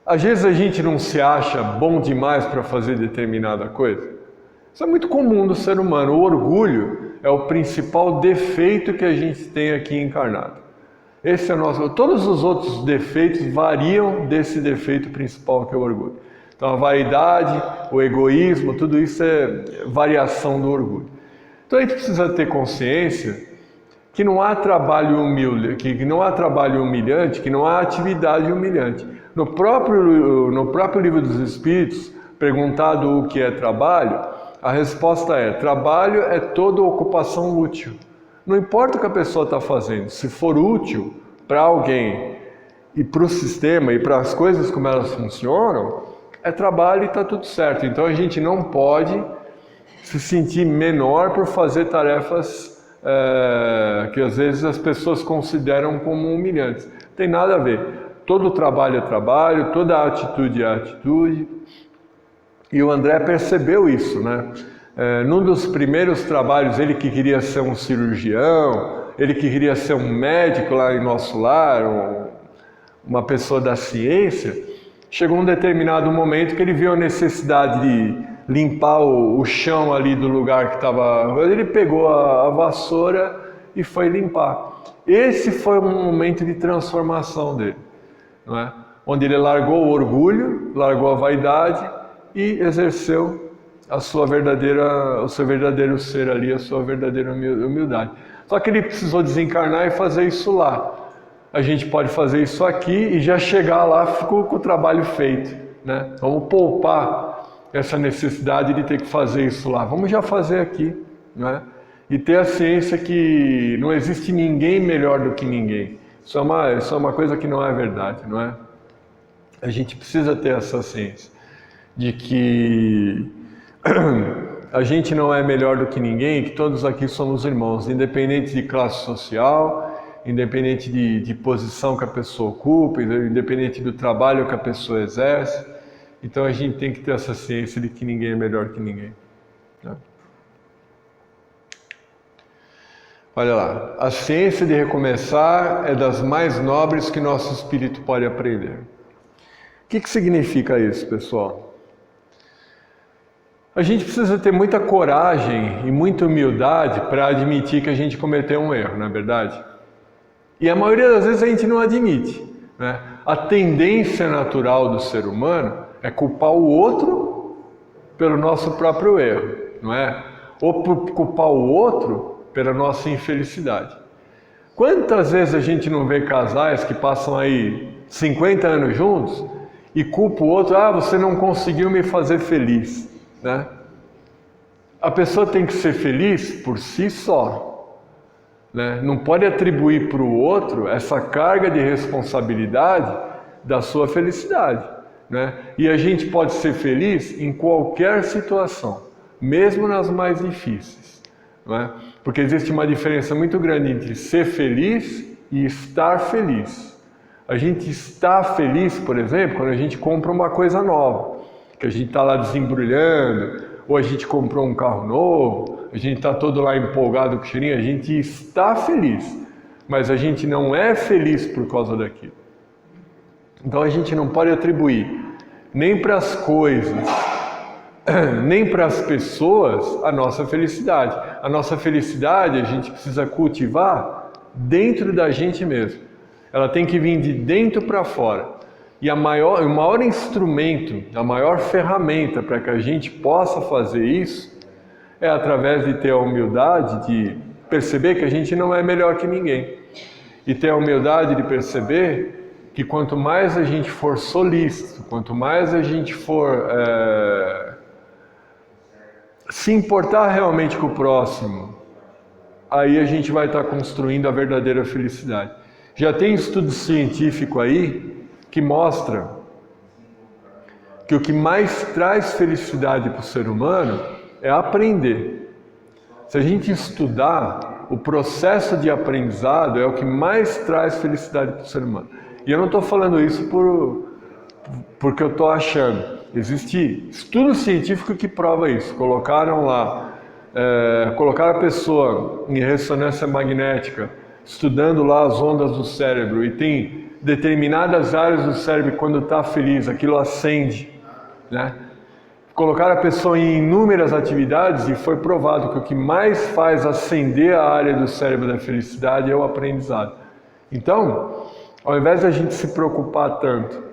às vezes a gente não se acha bom demais para fazer determinada coisa. Isso é muito comum do ser humano. O orgulho é o principal defeito que a gente tem aqui encarnado. Esse é o nosso. Todos os outros defeitos variam desse defeito principal que é o orgulho. Então a vaidade, o egoísmo, tudo isso é variação do orgulho. Então a gente precisa ter consciência que não há trabalho humilde, que não há trabalho humilhante, que não há atividade humilhante. No próprio Livro dos Espíritos, perguntado o que é trabalho, a resposta é: trabalho é toda ocupação útil. Não importa o que a pessoa está fazendo, se for útil para alguém e para o sistema e para as coisas como elas funcionam, é trabalho e está tudo certo. Então a gente não pode se sentir menor por fazer tarefas que às vezes as pessoas consideram como humilhantes. Não tem nada a ver. Todo trabalho é trabalho, toda atitude é atitude. E o André percebeu isso, né? Num dos primeiros trabalhos, ele que queria ser um cirurgião, ele que queria ser um médico lá em nosso lar, uma pessoa da ciência, chegou um determinado momento que ele viu a necessidade de limpar o chão ali do lugar que estava... Ele pegou a vassoura e foi limpar. Esse foi um momento de transformação dele, não é? Onde ele largou o orgulho, largou a vaidade e exerceu o seu verdadeiro ser ali, a sua verdadeira humildade. Só que ele precisou desencarnar e fazer isso lá. A gente pode fazer isso aqui e já chegar lá, ficou com o trabalho feito, né? Vamos poupar essa necessidade de ter que fazer isso lá. Vamos já fazer aqui, né? E ter a ciência que não existe ninguém melhor do que ninguém. Isso é uma coisa que não é verdade, não é? A gente precisa ter essa ciência de que a gente não é melhor do que ninguém, que todos aqui somos irmãos, independente de classe social, independente de posição que a pessoa ocupa, independente do trabalho que a pessoa exerce. Então a gente tem que ter essa ciência de que ninguém é melhor que ninguém, né? Olha lá, a ciência de recomeçar é das mais nobres que nosso espírito pode aprender. O que significa isso, pessoal? A gente precisa ter muita coragem e muita humildade para admitir que a gente cometeu um erro, não é verdade? E a maioria das vezes a gente não admite, né? A tendência natural do ser humano é culpar o outro pelo nosso próprio erro, não é? Ou por culpar o outro pela nossa infelicidade. Quantas vezes a gente não vê casais que passam aí 50 anos juntos e culpa o outro, você não conseguiu me fazer feliz, né? A pessoa tem que ser feliz por si só, né? Não pode atribuir para o outro essa carga de responsabilidade da sua felicidade, né? E a gente pode ser feliz em qualquer situação, mesmo nas mais difíceis, não é? Porque existe uma diferença muito grande entre ser feliz e estar feliz. A gente está feliz, por exemplo, quando a gente compra uma coisa nova, que a gente está lá desembrulhando, ou a gente comprou um carro novo, a gente está todo lá empolgado com o cheirinho, a gente está feliz, mas a gente não é feliz por causa daquilo. Então a gente não pode atribuir nem para as coisas, nem para as pessoas a nossa felicidade. A nossa felicidade a gente precisa cultivar dentro da gente mesmo. Ela tem que vir de dentro para fora. E o maior instrumento, a maior ferramenta para que a gente possa fazer isso é através de ter a humildade de perceber que a gente não é melhor que ninguém. E ter a humildade de perceber que quanto mais a gente for solícito, quanto mais a gente for se importar realmente com o próximo, aí a gente vai estar construindo a verdadeira felicidade. Já tem estudo científico aí que mostra que o que mais traz felicidade para o ser humano é aprender. Se a gente estudar, o processo de aprendizado é o que mais traz felicidade para o ser humano. E eu não estou falando isso porque eu estou achando. Existe estudo científico que prova isso. Colocaram a pessoa em ressonância magnética, estudando lá as ondas do cérebro, e tem determinadas áreas do cérebro quando está feliz, aquilo acende, né? Colocaram a pessoa em inúmeras atividades e foi provado que o que mais faz acender a área do cérebro da felicidade é o aprendizado. Então, ao invés de a gente se preocupar tanto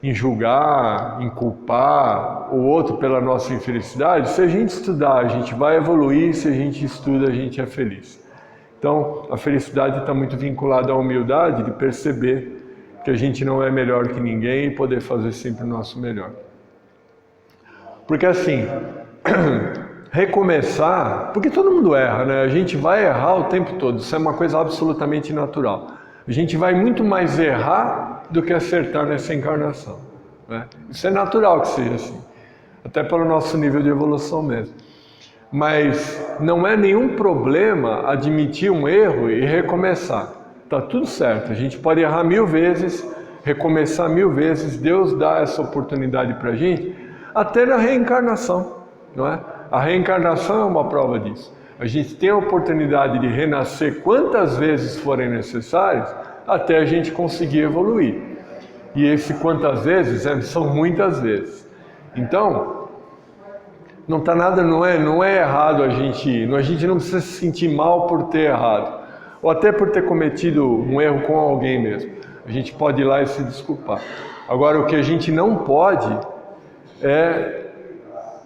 em julgar, em culpar o outro pela nossa infelicidade, se a gente estudar, a gente vai evoluir, se a gente estuda, a gente é feliz. Então, a felicidade está muito vinculada à humildade de perceber que a gente não é melhor que ninguém e poder fazer sempre o nosso melhor. Porque assim, recomeçar, porque todo mundo erra, né? A gente vai errar o tempo todo, isso é uma coisa absolutamente natural. A gente vai muito mais errar do que acertar nessa encarnação, né? Isso é natural que seja assim, até pelo nosso nível de evolução mesmo. Mas não é nenhum problema admitir um erro e recomeçar. Está tudo certo, a gente pode errar 1000 vezes, recomeçar 1000 vezes, Deus dá essa oportunidade para a gente, até na reencarnação, não é? A reencarnação é uma prova disso. A gente tem a oportunidade de renascer quantas vezes forem necessárias, até a gente conseguir evoluir. E esse quantas vezes são muitas vezes. Então, não está nada, não é errado a gente não precisa se sentir mal por ter errado, ou até por ter cometido um erro com alguém mesmo. A gente pode ir lá e se desculpar. Agora, o que a gente não pode é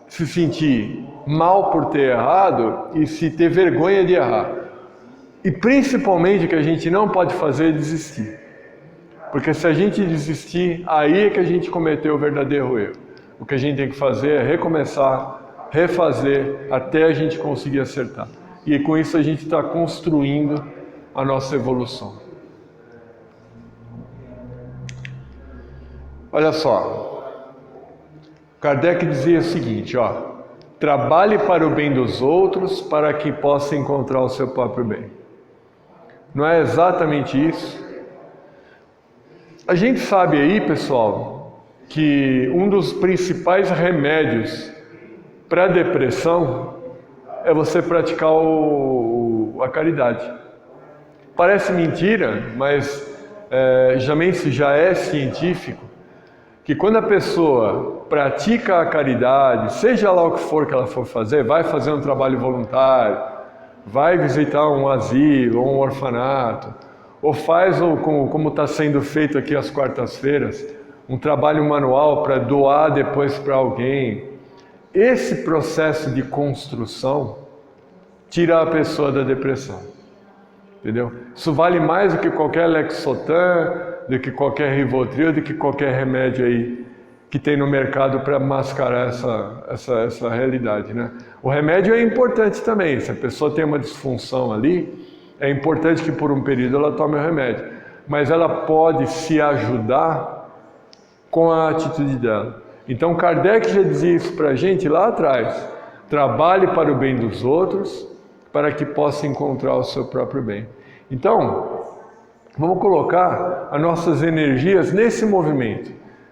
se sentir mal por ter errado e se ter vergonha de errar. E principalmente o que a gente não pode fazer é desistir. Porque se a gente desistir, aí é que a gente cometeu o verdadeiro erro. O que a gente tem que fazer é recomeçar, refazer, até a gente conseguir acertar. E com isso a gente está construindo a nossa evolução. Olha só, Kardec dizia o seguinte, trabalhe para o bem dos outros para que possa encontrar o seu próprio bem. Não é exatamente isso? A gente sabe aí, pessoal, que um dos principais remédios para a depressão é você praticar a caridade. Parece mentira, mas isso já é científico, que quando a pessoa pratica a caridade, seja lá o que for que ela for fazer, vai fazer um trabalho voluntário, vai visitar um asilo ou um orfanato, ou faz, como está sendo feito aqui às quartas-feiras, um trabalho manual para doar depois para alguém. Esse processo de construção tira a pessoa da depressão, entendeu? Isso vale mais do que qualquer Lexotan, do que qualquer Rivotril, do que qualquer remédio aí que tem no mercado para mascarar essa realidade, né? O remédio é importante também. Se a pessoa tem uma disfunção ali, é importante que por um período ela tome o remédio. Mas ela pode se ajudar com a atitude dela. Então Kardec já dizia isso para a gente lá atrás. Trabalhe para o bem dos outros, para que possa encontrar o seu próprio bem. Então, vamos colocar as nossas energias nesse movimento,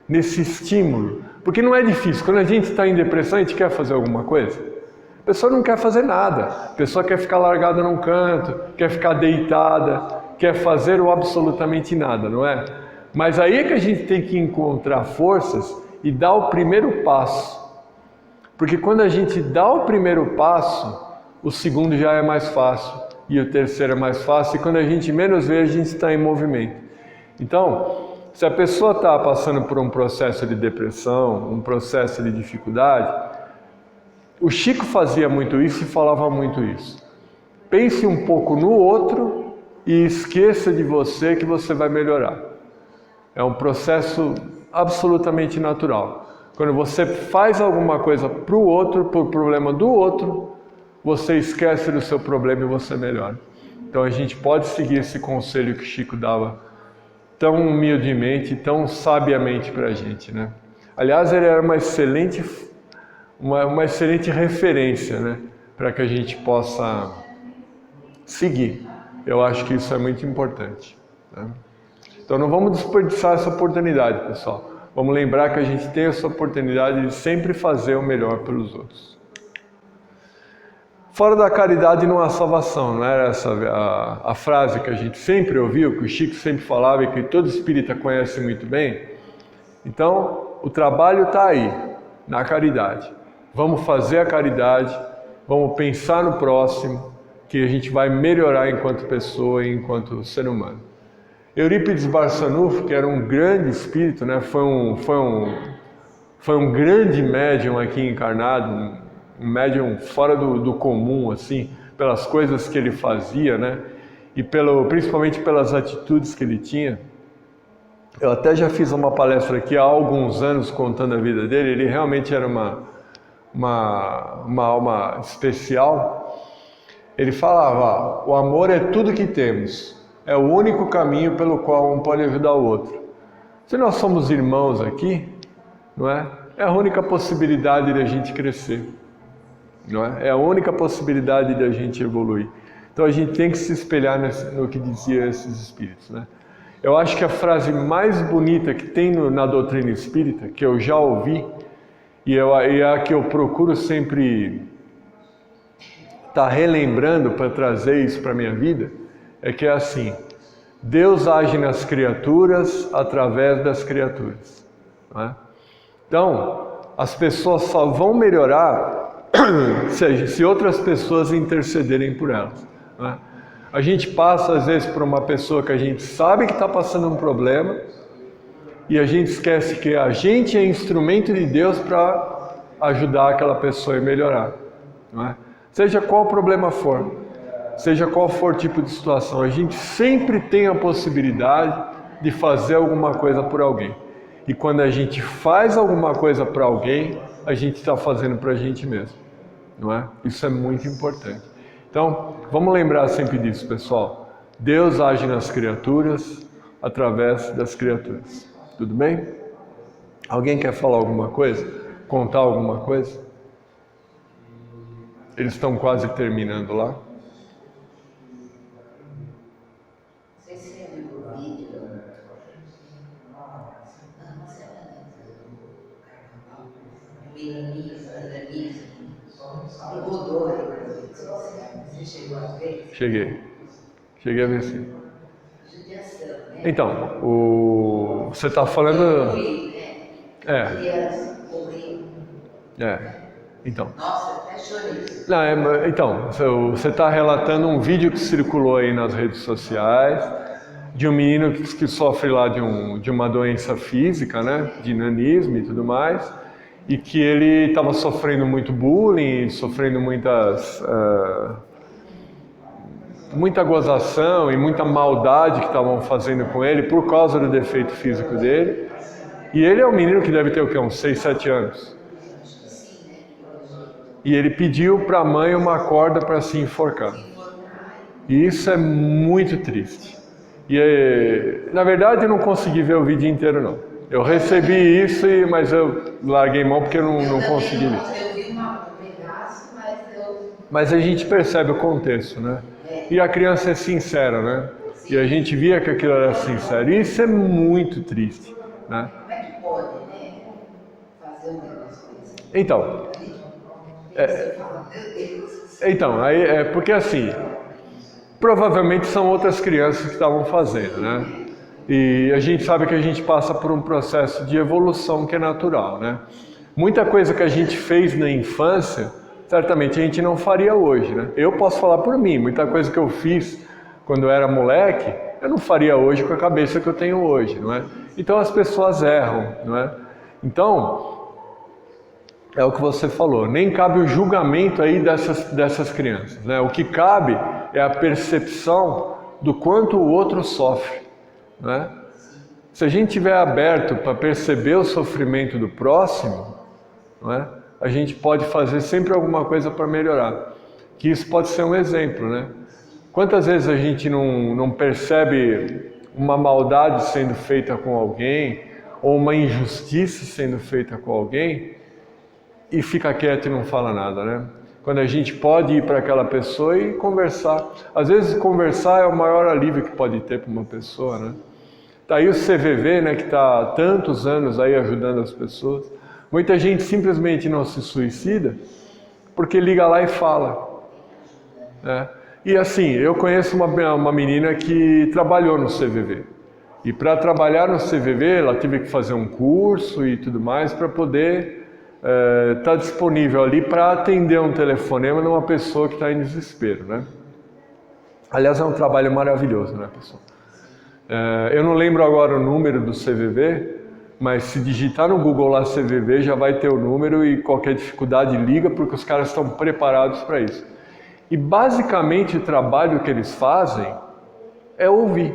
nesse estímulo. Porque não é difícil. Quando a gente está em depressão, a gente quer fazer alguma coisa. A pessoa não quer fazer nada. A pessoa quer ficar largada num canto, quer ficar deitada, quer fazer o absolutamente nada, não é? Mas aí é que a gente tem que encontrar forças e dar o primeiro passo. Porque quando a gente dá o primeiro passo, o segundo já é mais fácil e o terceiro é mais fácil. E quando a gente menos vê, a gente está em movimento. Então, se a pessoa está passando por um processo de depressão, um processo de dificuldade, o Chico fazia muito isso e falava muito isso. Pense um pouco no outro e esqueça de você que você vai melhorar. É um processo absolutamente natural. Quando você faz alguma coisa para o outro, por problema do outro, você esquece do seu problema e você melhora. Então a gente pode seguir esse conselho que Chico dava tão humildemente, tão sabiamente para a gente, né? Aliás, ele era uma excelente referência, né? Para que a gente possa seguir. Eu acho que isso é muito importante, né? Então não vamos desperdiçar essa oportunidade, pessoal. Vamos lembrar que a gente tem essa oportunidade de sempre fazer o melhor pelos outros. Fora da caridade não há salvação, não era essa a frase que a gente sempre ouviu, que o Chico sempre falava e que todo espírita conhece muito bem? Então, o trabalho está aí, na caridade. Vamos fazer a caridade, vamos pensar no próximo, que a gente vai melhorar enquanto pessoa e enquanto ser humano. Eurípides Barçanufo, que era um grande espírito, né? foi um grande médium aqui encarnado, um médium fora do comum, assim, pelas coisas que ele fazia, né? E principalmente pelas atitudes que ele tinha. Eu até já fiz uma palestra aqui há alguns anos contando a vida dele. Ele realmente era uma alma especial. Ele falava: o amor é tudo que temos. É o único caminho pelo qual um pode ajudar o outro. Se nós somos irmãos aqui, não é? É a única possibilidade de a gente crescer, não é? É a única possibilidade de a gente evoluir. Então a gente tem que se espelhar no que diziam esses espíritos, né? Eu acho que a frase mais bonita que tem na doutrina espírita, que eu já ouvi, e é a que eu procuro sempre estar relembrando para trazer isso para a minha vida, é que é assim: Deus age nas criaturas através das criaturas, não é? Então, as pessoas só vão melhorar se outras pessoas intercederem por elas, não é? A gente passa às vezes por uma pessoa que a gente sabe que está passando um problema e a gente esquece que a gente é instrumento de Deus para ajudar aquela pessoa a melhorar, não é? Seja qual o problema for, seja qual for o tipo de situação, a gente sempre tem a possibilidade de fazer alguma coisa por alguém. E quando a gente faz alguma coisa para alguém, a gente está fazendo para a gente mesmo, não é? Isso é muito importante. Então, vamos lembrar sempre disso, pessoal. Deus age nas criaturas através das criaturas. Tudo bem? Alguém quer falar alguma coisa? Contar alguma coisa? Eles estão quase terminando lá. Você chegou a ver? Cheguei a ver sim. Judiação, né? Então, você está falando... Criança, morreu. Então. Nossa, até chorei. Não, então, você está relatando um vídeo que circulou aí nas redes sociais de um menino que sofre lá de uma doença física, né, de nanismo e tudo mais, e que ele estava sofrendo muito bullying, sofrendo muita gozação e muita maldade que estavam fazendo com ele por causa do defeito físico dele. E ele é um menino que deve ter o quê? Uns 6, 7 anos. E ele pediu para a mãe uma corda para se enforcar. E isso é muito triste. Na verdade, eu não consegui ver o vídeo inteiro, não. Eu recebi isso, mas eu larguei mão porque eu não consegui ver. Eu vi um pedaço, mas a gente percebe o contexto, né? E a criança é sincera, né? E a gente via que aquilo era sincero. E isso é muito triste, né? Como é que pode, né? Fazer um negócio desse? Então... Você fala, meu Deus. Então, aí porque assim, provavelmente são outras crianças que estavam fazendo, né? E a gente sabe que a gente passa por um processo de evolução que é natural, né? Muita coisa que a gente fez na infância, certamente a gente não faria hoje, né? Eu posso falar por mim, muita coisa que eu fiz quando eu era moleque, eu não faria hoje com a cabeça que eu tenho hoje, não é? Então as pessoas erram, não é? Então... é o que você falou, nem cabe o julgamento aí dessas crianças, né? O que cabe é a percepção do quanto o outro sofre, né? Se a gente estiver aberto para perceber o sofrimento do próximo, né, a gente pode fazer sempre alguma coisa para melhorar. Que isso pode ser um exemplo, né? Quantas vezes a gente não percebe uma maldade sendo feita com alguém, ou uma injustiça sendo feita com alguém, e fica quieto e não fala nada, né? Quando a gente pode ir para aquela pessoa e conversar. Às vezes conversar é o maior alívio que pode ter para uma pessoa, né? Tá aí o CVV, né, que está há tantos anos aí ajudando as pessoas. Muita gente simplesmente não se suicida porque liga lá e fala, né? E assim, eu conheço uma menina que trabalhou no CVV. E para trabalhar no CVV, ela teve que fazer um curso e tudo mais para poder... está disponível ali para atender um telefonema de uma pessoa que está em desespero, né? Aliás, é um trabalho maravilhoso, né, pessoal? Eu não lembro agora o número do CVV, mas se digitar no Google lá CVV já vai ter o número e qualquer dificuldade liga, porque os caras estão preparados para isso. E basicamente o trabalho que eles fazem é ouvir.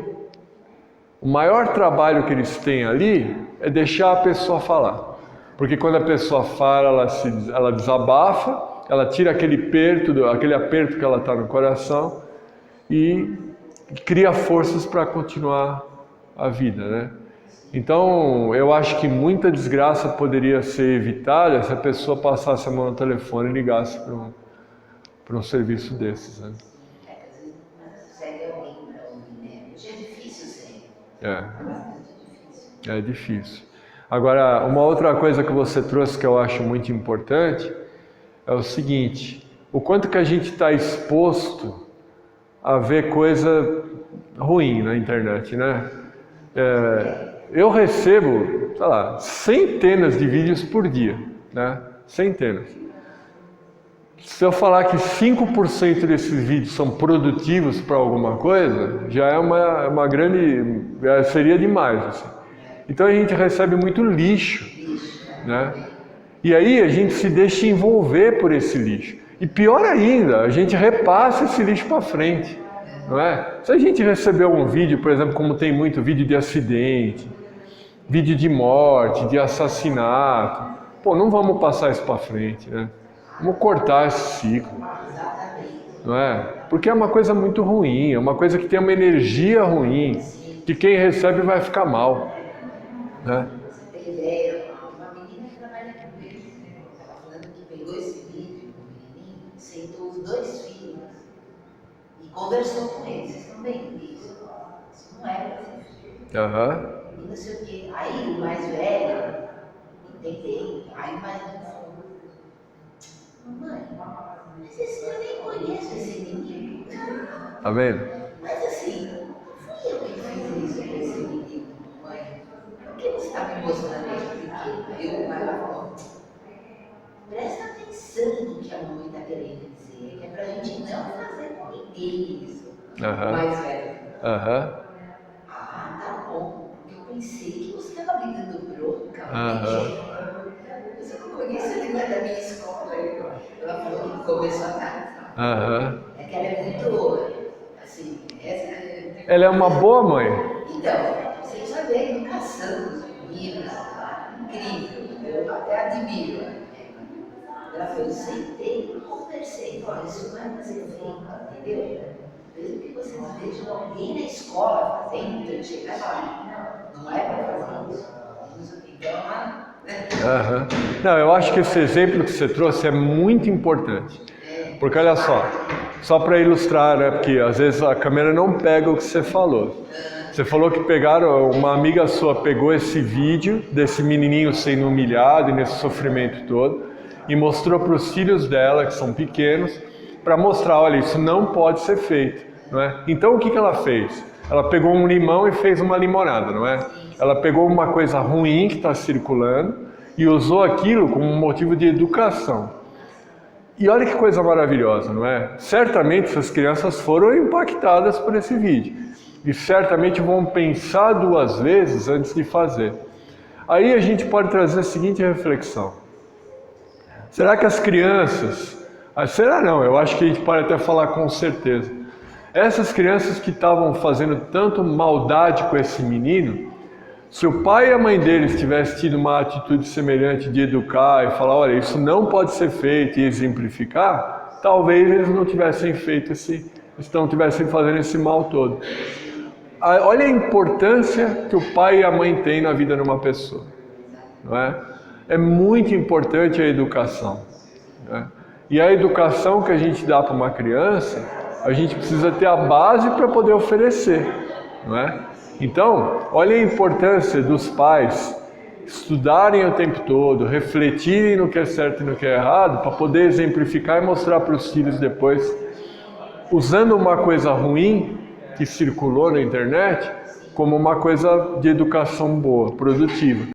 O maior trabalho que eles têm ali é deixar a pessoa falar. Porque quando a pessoa fala, ela desabafa, ela tira aquele aperto que ela está no coração e cria forças para continuar a vida, né? Então, eu acho que muita desgraça poderia ser evitada se a pessoa passasse a mão no telefone e ligasse para um serviço desses, né? Às vezes não consegue alguém para ouvir, né? Hoje é difícil ser. É difícil. Agora, uma outra coisa que você trouxe que eu acho muito importante é o seguinte: o quanto que a gente está exposto a ver coisa ruim na internet, né? Eu recebo, sei lá, centenas de vídeos por dia, né? Centenas. Se eu falar que 5% desses vídeos são produtivos para alguma coisa, já é uma grande... seria demais, assim. Então a gente recebe muito lixo, né? E aí a gente se deixa envolver por esse lixo. E pior ainda, a gente repassa esse lixo para frente, não é? Se a gente receber um vídeo, por exemplo, como tem muito vídeo de acidente, vídeo de morte, de assassinato, pô, não vamos passar isso para frente, né? Vamos cortar esse ciclo, não é? Porque é uma coisa muito ruim, é uma coisa que tem uma energia ruim, que quem recebe vai ficar mal. Né? Você tem ideia? Uma menina que trabalha com ele, estava falando que pegou esse vídeo com o menininho, sentou os 2 filhos e conversou com eles. Vocês estão vendo isso? Isso não é para ser filho. E não sei o quê. Aí o mais velho, entendeu? Aí o mais novo falou: Mãe, mas eu nem conheço esse menino. Tá vendo? Mas assim, não fui eu que fiz isso com esse menino, mãe. Por que você está me mostrando desde pequeno? Ela falou, presta atenção no que a mamãe está querendo dizer, que é pra gente não fazer com ninguém isso. Mais velho. Ah, tá bom. Porque eu pensei que você estava brigando bronca. Você não conhece ele, não é da minha escola. Ela falou que começou a casa. É que ela é muito, assim, ela é uma boa mãe. Então, vocês já vê a educação dos meninos, incrível, eu até admiro. Ela falou, eu sentei e conversei, olha, isso não é fazer feito, entendeu? Mesmo que vocês vejam alguém na escola fazendo, tem que chegar lá, não é para fazer isso. Então, Não, eu acho que esse exemplo que você trouxe é muito importante. Porque olha só para ilustrar, né? Porque às vezes a câmera não pega o que você falou. Você falou que uma amiga sua pegou esse vídeo desse menininho sendo humilhado e nesse sofrimento todo e mostrou para os filhos dela, que são pequenos, para mostrar, olha, isso não pode ser feito, não é? Então o que ela fez? Ela pegou um limão e fez uma limonada, não é? Ela pegou uma coisa ruim que está circulando e usou aquilo como um motivo de educação. E olha que coisa maravilhosa, não é? Certamente essas crianças foram impactadas por esse vídeo e certamente vão pensar 2 vezes antes de fazer. Aí a gente pode trazer a seguinte reflexão. Será que as crianças... Será não, eu acho que a gente pode até falar com certeza. Essas crianças que estavam fazendo tanto maldade com esse menino, se o pai e a mãe deles tivessem tido uma atitude semelhante de educar e falar, olha, isso não pode ser feito e exemplificar, talvez eles não tivessem feito não tivessem fazendo esse mal todo. Olha a importância que o pai e a mãe têm na vida de uma pessoa, não é? É muito importante a educação, né? E a educação que a gente dá para uma criança, a gente precisa ter a base para poder oferecer, não é? Então, olha a importância dos pais estudarem o tempo todo, refletirem no que é certo e no que é errado, para poder exemplificar e mostrar para os filhos depois, usando uma coisa ruim que circulou na internet, como uma coisa de educação boa, produtiva.